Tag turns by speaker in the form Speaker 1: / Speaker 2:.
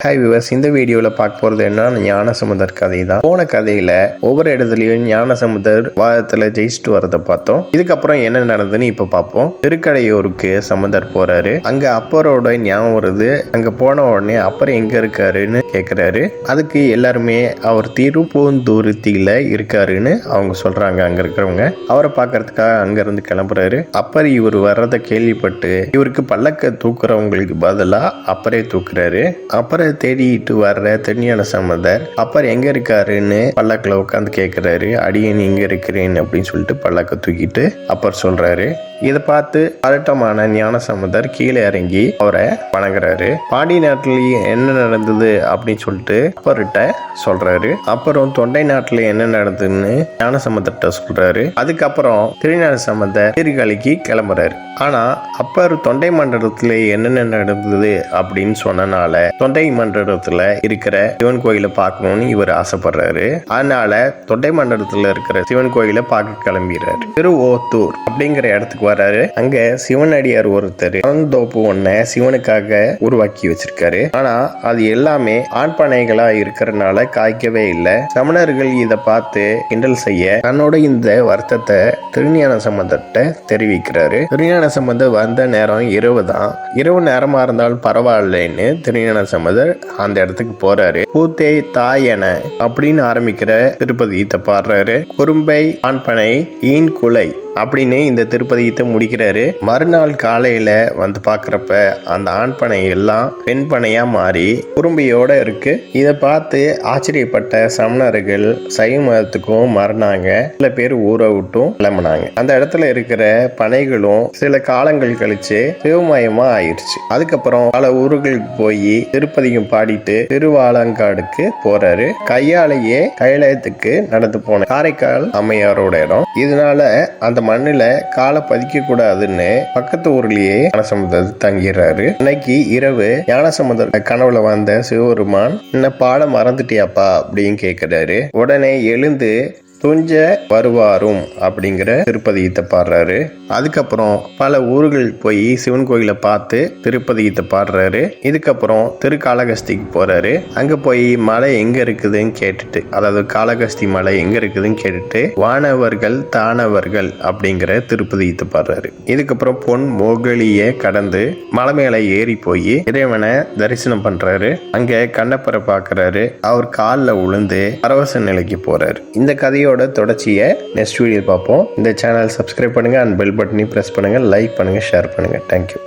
Speaker 1: Hi viewers, இந்த வீடியோவில் பார்க்க போகிறது என்னன்னா ஞானசமுதர் கதை தான். போன கதையில் ஒவ்வொரு இடத்துலையும் ஞானசமுதர் வாதத்தில் ஜெயிச்சுட்டு வரதை பார்த்தோம். இதுக்கப்புறம் என்ன நடந்ததுன்னு இப்போ பார்ப்போம். திருக்கடையூருக்கு சமுதர் போறாரு. அங்கே அப்பரோட ஞாபகம் வருது. அங்கே போன உடனே அப்பர் எங்கே இருக்காருன்னு கேட்குறாரு. அதுக்கு எல்லாருமே அவர் திருப்பூந்துருத்தியில் இருக்காருன்னு அவங்க சொல்கிறாங்க. அங்கே இருக்கிறவங்க அவரை பார்க்கறதுக்காக அங்கேருந்து கிளம்புறாரு. அப்பர் இவர் வர்றதை கேள்விப்பட்டு இவருக்கு பல்லக்க தூக்குறவங்களுக்கு பதிலாக அப்பரே தூக்குறாரு. அப்பரை தேடிட்டு வர்ற திருஞான சம்பந்தர் அப்பர் எங்க இருக்காருன்னு பல்லக்கில் உட்காந்து கேட்கிறாரு. அடியன் இங்க இருக்கிறேன் அப்படின்னு சொல்லிட்டு பல்லக்க தூக்கிட்டு அப்பர் சொல்றாரு. இதை பார்த்து பதட்டமான ஞானசம்பந்தர் கீழே இறங்கி அவரை வணங்குறாரு. பாண்டி நாட்டிலேயே என்ன நடந்தது அப்படின்னு சொல்லிட்டு அப்பர்கிட்ட சொல்றாரு. அப்புறம் தொண்டை நாட்டுல என்ன நடந்ததுன்னு ஞானசம்பந்தர்கிட்ட சொல்றாரு. அதுக்கப்புறம் திருஞான சம்பந்தர் சீர்காழிக்கு கிளம்புறாரு. ஆனா அப்பர் தொண்டை மண்டலத்துல என்னென்ன நடந்தது அப்படின்னு சொன்னனால தொண்டை மண்டலத்துல இருக்கிற சிவன் கோயிலை பார்க்கணும்னு இவர் ஆசைப்படுறாரு. அதனால தொண்டை மண்டலத்துல இருக்கிற சிவன் கோயிலை பார்க்க கிளம்பிடுறாரு. திருவோத்தூர் அப்படிங்கிற இடத்துக்கு வர்றாரு. அங்க சிவனடியார் ஒருத்தர் தோப்பு ஒன்ன சிவனுக்காக உருவாக்கி வச்சிருக்காரு. ஆனா அது எல்லாமே ஆண்பனைகளா இருக்கிறதுனால காய்க்கவே இல்லை. சமணர்கள் இதை பார்த்து கிண்டல் செய்ய தன்னோட இந்த வருத்தத்தை திருஞான சம்பந்தர்கிட்ட தெரிவிக்கிறாரு. திருஞான சம்பந்தர் வந்த நேரம் இரவு தான். இரவு நேரமா இருந்தாலும் பரவாயில்லைன்னு திருஞான சம்பந்தர் அந்த இடத்துக்கு போறாரு. பூத்தே தாயன அப்படின்னு ஆரம்பிக்கிற திருப்பதியத்தை பாடுறாரு. குறும்பை ஆண்பனை ஈன் குலை அப்படின்னு இந்த திருப்பதியத்தை முடிக்கிறாரு. மறுநாள் காலையில வந்து பாக்குறப்ப அந்த ஆண்பனை எல்லாம் பெண் பனையா மாறி குறும்பையோட இருக்கு. இதை பார்த்து ஆச்சரியப்பட்ட சமணர்கள் சைவ மதத்துக்கும் மாறினாங்க. சில பேர் ஊரை விட்டும் கிளம்பினாங்க. அந்த இடத்துல இருக்கிற பனைகளும் சில காலங்கள் கழிச்சு சிவமயமா ஆயிடுச்சு. அதுக்கப்புறம் பல ஊர்களுக்கு போய் திருப்பதியும் பாடிட்டு திருவாலங்காடுக்கு போறாரு. கையாலேயே கைலாயத்துக்கு நடந்து போன காரைக்கால் அம்மையாரோட இடம். இதனால அந்த மண்ணுல காலை பதிக்க கூடாதுன்னு பக்கத்து ஊர்லயே ஞானசம்பந்தர் தங்கிறாரு. இன்னைக்கு இரவு ஞானசம்பந்தர் கனவுல வந்த சிவபெருமான் என்ன பாட மறந்துட்டியாப்பா அப்படின்னு கேட்கிறாரு. உடனே எழுந்து துஞ்ச வருவாரும் அப்படிங்கிற திருப்பதியத்தை பாடுறாரு. அதுக்கப்புறம் பல ஊர்களுக்கு போய் சிவன் கோயிலை பார்த்து திருப்பதியத்தை பாடுறாரு. இதுக்கப்புறம் திருக்காளகஸ்திக்கு போறாரு. அங்க போய் மலை எங்க இருக்குதுன்னு கேட்டுட்டு, அதாவது காளகஸ்தி மலை எங்க இருக்குதுன்னு கேட்டுட்டு வானவர்கள் தானவர்கள் அப்படிங்கிற திருப்பதியத்தை பாடுறாரு. இதுக்கப்புறம் பொன் மோகலிய கடந்து மலை மேல ஏறி போய் இறைவனை தரிசனம் பண்றாரு. அங்க கண்ணப்பரை பாக்குறாரு. அவர் காலில் விழுந்து பரவச நிலைக்கு போறாரு. இந்த கதையோட தொடர்ச்சியை நெக்ஸ்ட் வீடியோ பார்ப்போம். இந்த சேனல் சப்ஸ்கிரைப் பண்ணுங்க, அண்ட் பெல் பட்டனையும் பிரஸ் பண்ணுங்க, லைக் பண்ணுங்க, ஷேர் பண்ணுங்க. தேங்க்யூ.